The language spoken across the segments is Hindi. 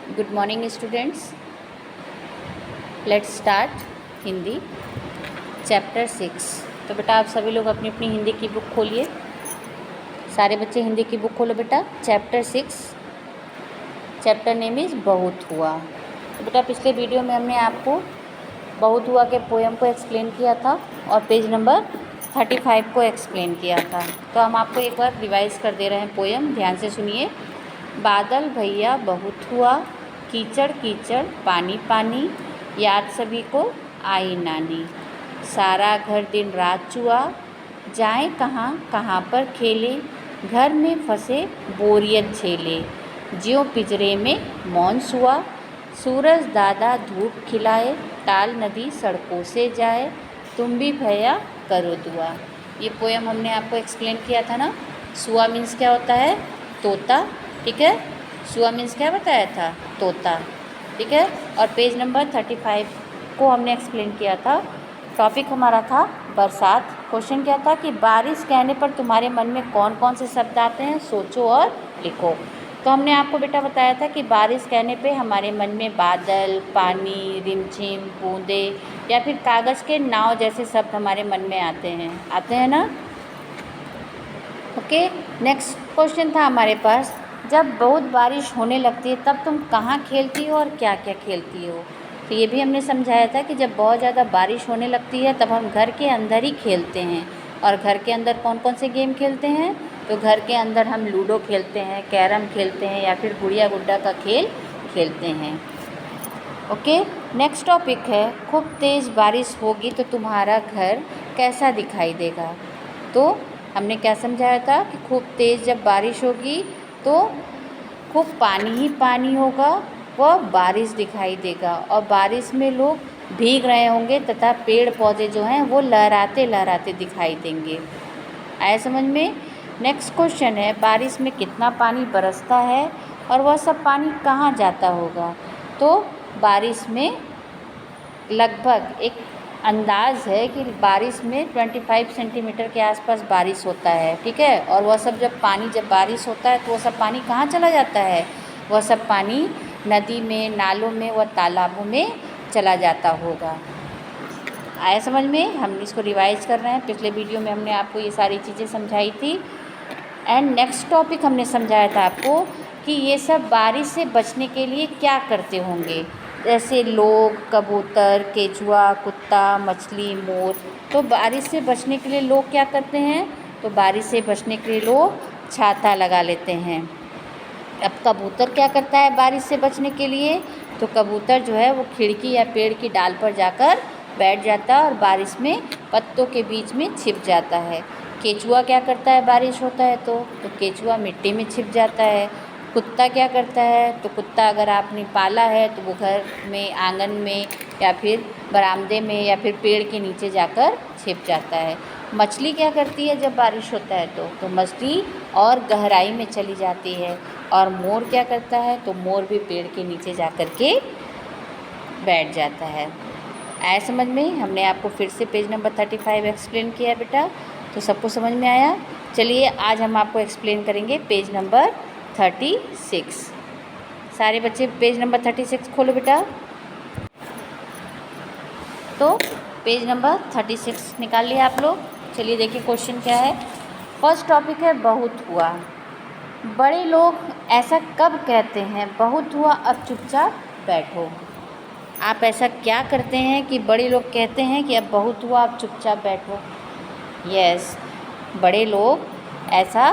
Good morning students. Let's start Hindi chapter 6। तो बेटा आप सभी लोग अपनी अपनी हिंदी की बुक खोलिए। सारे बच्चे हिंदी की बुक खोलो बेटा। चैप्टर 6, चैप्टर नेम इज़ बहुत हुआ। तो बेटा पिछले वीडियो में हमने आपको बहुत हुआ के पोएम को एक्सप्लेन किया था और पेज नंबर 35 को एक्सप्लेन किया था। तो हम आपको एक बार रिवाइज़ कर दे रहे हैं पोएम, ध्यान से सुनिए। बादल भैया बहुत हुआ, कीचड़ कीचड़ पानी पानी, याद सभी को आई नानी। सारा घर दिन रात चुआ, जाएं कहाँ कहाँ पर खेले, घर में फंसे बोरियत झेले। ज्यों पिंजरे में मौन हुआ, सूरज दादा धूप खिलाए, टाल नदी सड़कों से जाए, तुम भी भैया करो दुआ। ये पोएम हमने आपको एक्सप्लेन किया था ना। सुआ मीन्स क्या होता है? तोता। ठीक है, सुआ मीन्स क्या बताया था? तोता। ठीक है, और पेज नंबर 35 को हमने एक्सप्लेन किया था। टॉपिक हमारा था बरसात। क्वेश्चन क्या था कि बारिश कहने पर तुम्हारे मन में कौन कौन से शब्द आते हैं, सोचो और लिखो। तो हमने आपको बेटा बताया था कि बारिश कहने पे हमारे मन में बादल, पानी, रिमझिम, बूंदे या फिर कागज़ के नाव जैसे शब्द हमारे मन में आते हैं ना। ओके, नेक्स्ट क्वेश्चन था हमारे पास, जब बहुत बारिश होने लगती है तब तुम कहाँ खेलती हो और क्या क्या खेलती हो। तो ये भी हमने समझाया था कि जब बहुत ज़्यादा बारिश होने लगती है तब हम घर के अंदर ही खेलते हैं। और घर के अंदर कौन कौन से गेम खेलते हैं? तो घर के अंदर हम लूडो खेलते हैं, कैरम खेलते हैं या फिर गुड़िया गुड्डा का खेल खेलते हैं। ओके, नेक्स्ट टॉपिक है, खूब तेज़ बारिश होगी तो तुम्हारा घर कैसा दिखाई देगा। तो हमने क्या समझाया था कि खूब तेज़ जब बारिश होगी तो खूब पानी ही पानी होगा, वह बारिश दिखाई देगा और बारिश में लोग भीग रहे होंगे तथा पेड़ पौधे जो हैं वो लहराते लहराते दिखाई देंगे। आया समझ में? नेक्स्ट क्वेश्चन है, बारिश में कितना पानी बरसता है और वह सब पानी कहाँ जाता होगा। तो बारिश में लगभग एक अंदाज़ है कि बारिश में 25 सेंटीमीटर के आसपास बारिश होता है। ठीक है, और वह सब जब बारिश होता है तो वह सब पानी कहाँ चला जाता है? वह सब पानी नदी में, नालों में व तालाबों में चला जाता होगा। आया समझ में? हम इसको रिवाइज कर रहे हैं। पिछले वीडियो में हमने आपको ये सारी चीज़ें समझाई थी। एंड नेक्स्ट टॉपिक हमने समझाया था आपको कि ये सब बारिश से बचने के लिए क्या करते होंगे। जैसे लोग, कबूतर, केचुआ, कुत्ता, मछली, मोर। तो बारिश से बचने के लिए लोग क्या करते हैं? तो बारिश से बचने के लिए लोग छाता लगा लेते हैं। अब कबूतर क्या करता है बारिश से बचने के लिए? तो कबूतर जो है वो खिड़की या पेड़ की डाल पर जाकर बैठ जाता है और बारिश में पत्तों के बीच में छिप जाता है। केचुआ क्या करता है बारिश होता है तो केचुआ मिट्टी में छिप जाता है। कुत्ता क्या करता है? तो कुत्ता अगर आपने पाला है तो वो घर में, आंगन में या फिर बरामदे में या फिर पेड़ के नीचे जाकर छिप जाता है। मछली क्या करती है जब बारिश होता है तो मछली और गहराई में चली जाती है। और मोर क्या करता है? तो मोर भी पेड़ के नीचे जा कर के बैठ जाता है। आया समझ में? हमने आपको फिर से पेज नंबर 35 एक्सप्लेन किया है बेटा, तो सबको समझ में आया। चलिए आज हम आपको एक्सप्लेन करेंगे पेज नंबर 36। सारे बच्चे पेज नंबर 36 खोलो बेटा। तो पेज नंबर 36 निकाल लिया आप लोग। चलिए देखिए क्वेश्चन क्या है। फर्स्ट टॉपिक है बहुत हुआ। बड़े लोग ऐसा कब कहते हैं, बहुत हुआ अब चुपचाप बैठो। आप ऐसा क्या करते हैं कि बड़े लोग कहते हैं कि अब बहुत हुआ अब चुपचाप बैठो। यस, बड़े लोग ऐसा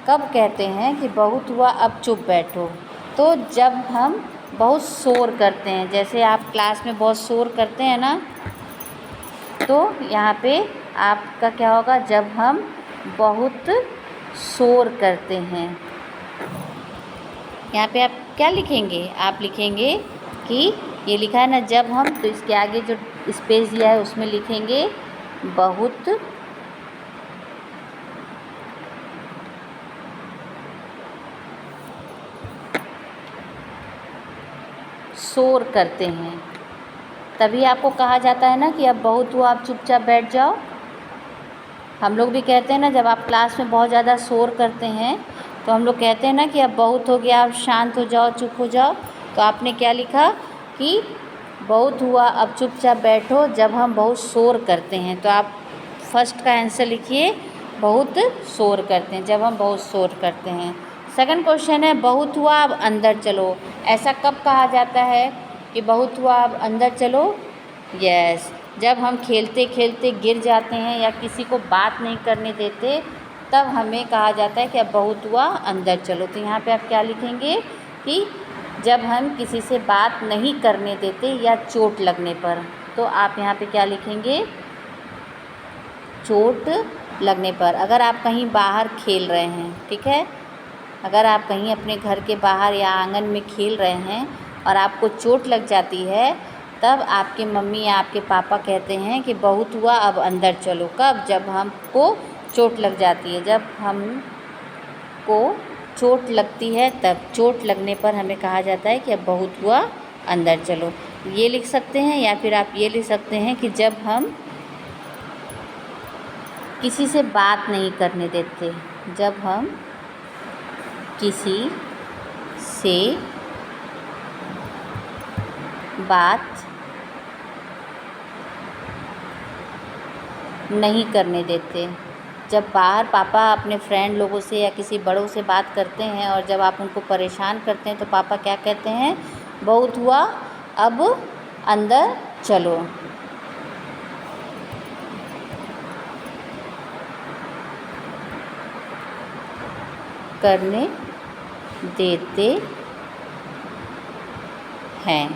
कब कहते हैं कि बहुत हुआ अब चुप बैठो। तो जब हम बहुत शोर करते हैं, जैसे आप क्लास में बहुत शोर करते हैं ना, तो यहाँ पे आपका क्या होगा? जब हम बहुत शोर करते हैं, यहाँ पे आप क्या लिखेंगे? आप लिखेंगे कि ये लिखा है ना जब हम, तो इसके आगे जो स्पेस दिया है उसमें लिखेंगे बहुत शोर करते हैं। तभी आपको कहा जाता है ना कि अब बहुत हुआ आप चुपचाप बैठ जाओ। हम लोग भी कहते हैं ना, जब आप क्लास में बहुत ज़्यादा शोर करते हैं तो हम लोग कहते हैं ना कि अब बहुत हो गया, आप शांत हो जाओ, चुप हो जाओ। तो आपने क्या लिखा कि बहुत हुआ अब चुपचाप बैठो जब हम बहुत शोर करते हैं। तो आप फर्स्ट का आंसर लिखिए, बहुत शोर करते हैं, जब हम बहुत शोर करते हैं। सेकंड क्वेश्चन है बहुत हुआ अब अंदर चलो। ऐसा कब कहा जाता है कि बहुत हुआ अब अंदर चलो? यस, जब हम खेलते खेलते गिर जाते हैं या किसी को बात नहीं करने देते, तब हमें कहा जाता है कि अब बहुत हुआ अंदर चलो। तो यहाँ पे आप क्या लिखेंगे कि जब हम किसी से बात नहीं करने देते या चोट लगने पर। तो आप यहाँ पे क्या लिखेंगे? चोट लगने पर। अगर आप कहीं बाहर खेल रहे हैं, ठीक है, अगर आप कहीं अपने घर के बाहर या आंगन में खेल रहे हैं और आपको चोट लग जाती है, तब आपके मम्मी या आपके पापा कहते हैं कि बहुत हुआ अब अंदर चलो। कब? जब हमको चोट लग जाती है, जब हमको चोट लगती है, तब चोट लगने पर हमें कहा जाता है कि अब बहुत हुआ अंदर चलो। ये लिख सकते हैं या फिर आप ये लिख सकते हैं कि जब हम किसी से बात नहीं करने देते, जब हम किसी से बात नहीं करने देते। जब बाहर पापा अपने फ्रेंड लोगों से या किसी बड़ों से बात करते हैं और जब आप उनको परेशान करते हैं तो पापा क्या कहते हैं? बहुत हुआ अब अंदर चलो। करने देते हैं।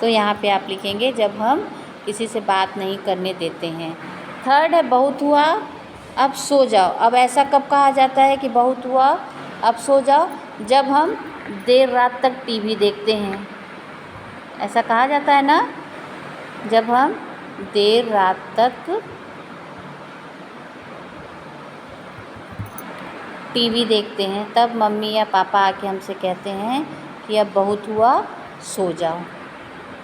तो यहाँ पे आप लिखेंगे जब हम किसी से बात नहीं करने देते हैं। थर्ड है बहुत हुआ अब सो जाओ। अब ऐसा कब कहा जाता है कि बहुत हुआ अब सो जाओ? जब हम देर रात तक टीवी देखते हैं। ऐसा कहा जाता है ना, जब हम देर रात तक टीवी देखते हैं, तब मम्मी या पापा आके हमसे कहते हैं कि अब बहुत हुआ सो जाओ।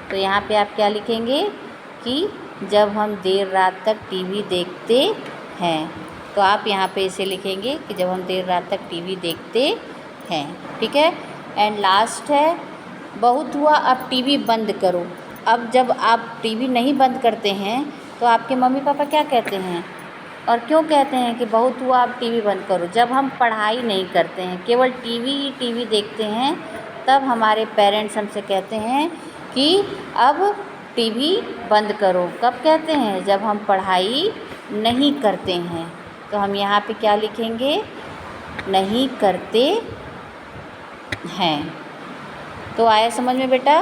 तो यहाँ पे आप क्या लिखेंगे कि जब हम देर रात तक टीवी देखते हैं। तो आप यहाँ पे इसे लिखेंगे कि जब हम देर रात तक टीवी देखते हैं, ठीक है। एंड लास्ट है बहुत हुआ अब टीवी बंद करो। अब जब आप टीवी नहीं बंद करते हैं तो आपके मम्मी पापा क्या कहते हैं और क्यों कहते हैं कि बहुत हुआ अब टीवी बंद करो? जब हम पढ़ाई नहीं करते हैं, केवल टीवी देखते हैं, तब हमारे पेरेंट्स हमसे कहते हैं कि अब टीवी बंद करो। कब कहते हैं? जब हम पढ़ाई नहीं करते हैं। तो हम यहाँ पे क्या लिखेंगे? नहीं करते हैं। तो आया समझ में बेटा?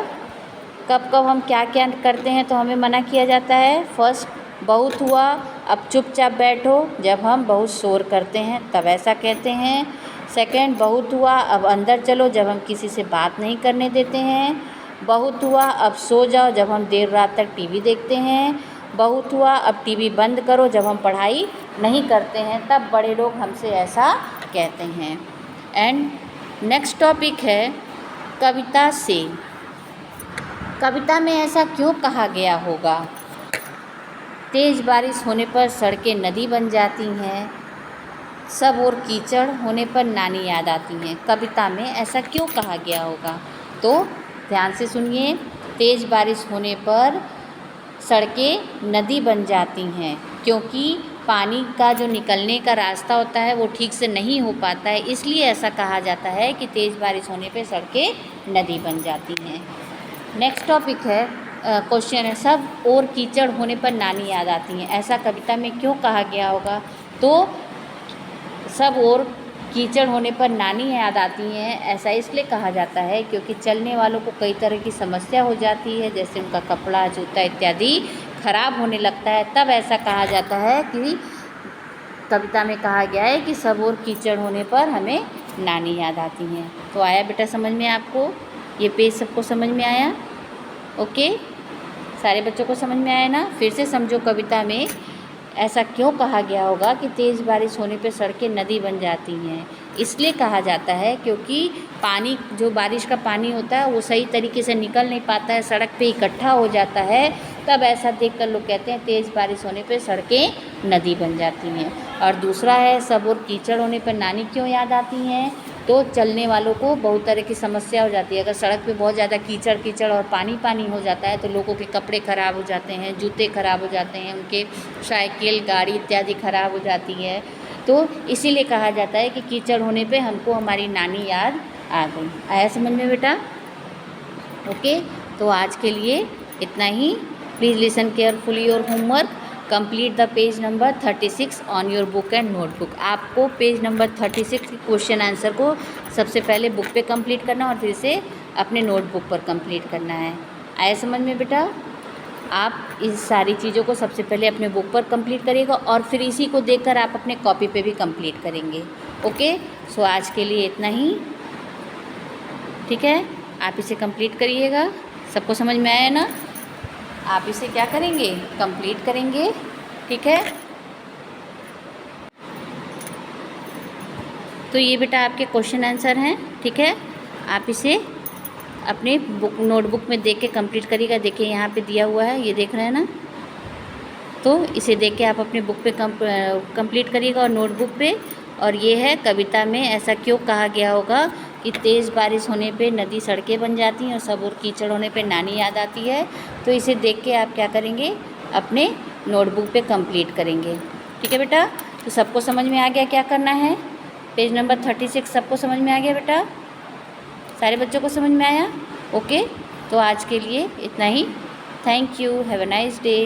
कब कब हम क्या क्या करते हैं तो हमें मना किया जाता है? फर्स्ट, बहुत हुआ अब चुपचाप बैठो जब हम बहुत शोर करते हैं तब ऐसा कहते हैं। सेकंड, बहुत हुआ अब अंदर चलो जब हम किसी से बात नहीं करने देते हैं। बहुत हुआ अब सो जाओ जब हम देर रात तक टीवी देखते हैं। बहुत हुआ अब टीवी बंद करो जब हम पढ़ाई नहीं करते हैं, तब बड़े लोग हमसे ऐसा कहते हैं। एंड नेक्स्ट टॉपिक है कविता से। कविता में ऐसा क्यों कहा गया होगा? तेज़ बारिश होने पर सड़कें नदी बन जाती हैं, सब और कीचड़ होने पर नानी याद आती हैं। कविता में ऐसा क्यों कहा गया होगा? तो ध्यान से सुनिए। तेज़ बारिश होने पर सड़कें नदी बन जाती हैं क्योंकि पानी का जो निकलने का रास्ता होता है वो ठीक से नहीं हो पाता है, इसलिए ऐसा कहा जाता है कि तेज़ बारिश होने पर सड़कें नदी बन जाती हैं। नेक्स्ट टॉपिक है क्वेश्चन है सब और कीचड़ होने पर नानी याद आती हैं। ऐसा कविता में क्यों कहा गया होगा? तो सब और कीचड़ होने पर नानी याद आती हैं, ऐसा इसलिए कहा जाता है क्योंकि चलने वालों को कई तरह की समस्या हो जाती है, जैसे उनका कपड़ा, जूता इत्यादि खराब होने लगता है। तब ऐसा कहा जाता है कि कविता में कहा गया है कि सब और कीचड़ होने पर हमें नानी याद आती हैं। तो आया बेटा समझ में आपको? ये पेज सबको समझ में आया? ओके, सारे बच्चों को समझ में आया ना? फिर से समझो, कविता में ऐसा क्यों कहा गया होगा कि तेज़ बारिश होने पर सड़कें नदी बन जाती हैं? इसलिए कहा जाता है क्योंकि पानी, जो बारिश का पानी होता है वो सही तरीके से निकल नहीं पाता है, सड़क पे इकट्ठा हो जाता है। तब ऐसा देखकर लोग कहते हैं तेज़ बारिश होने पर सड़कें नदी बन जाती हैं। और दूसरा है सब और कीचड़ होने पर नानी क्यों याद आती हैं। तो चलने वालों को बहुत तरह की समस्या हो जाती है। अगर सड़क पे बहुत ज़्यादा कीचड़ कीचड़ और पानी पानी हो जाता है तो लोगों के कपड़े ख़राब हो जाते हैं, जूते ख़राब हो जाते हैं, उनके साइकिल गाड़ी इत्यादि ख़राब हो जाती है। तो इसीलिए कहा जाता है कि कीचड़ होने पे हमको हमारी नानी याद आ गई। आया समझ में बेटा? ओके, तो आज के लिए इतना ही। Please listen carefully your homework. Complete the page number 36 on your book and notebook. आपको पेज नंबर 36 के क्वेश्चन आंसर को सबसे पहले बुक पे कंप्लीट करना और फिर से अपने नोटबुक पर कंप्लीट करना है। आया समझ में बेटा? आप इस सारी चीज़ों को सबसे पहले अपने बुक पर कंप्लीट करिएगा और फिर इसी को देखकर आप अपने कॉपी पे भी कंप्लीट करेंगे। ओके, सो आज के लिए इतना ही। ठीक है, आप इसे कंप्लीट करिएगा। सबको समझ में आया ना? आप इसे क्या करेंगे? कंप्लीट करेंगे। ठीक है, तो ये बेटा आपके क्वेश्चन आंसर हैं। ठीक है, आप इसे अपने बुक नोटबुक में देख के कंप्लीट करिएगा। देखिए यहाँ पे दिया हुआ है, ये देख रहे हैं ना? तो इसे देख के आप अपने बुक पे कंप्लीट करिएगा और नोटबुक पे। और ये है कविता में ऐसा क्यों कहा गया होगा कि तेज़ बारिश होने पे नदी सड़कें बन जाती हैं और सब और कीचड़ होने पे नानी याद आती है। तो इसे देख के आप क्या करेंगे? अपने नोटबुक पे कंप्लीट करेंगे। ठीक है बेटा? तो सबको समझ में आ गया क्या करना है? पेज नंबर 36 सबको समझ में आ गया बेटा? सारे बच्चों को समझ में आया? ओके, तो आज के लिए इतना ही। Thank you, have a nice day.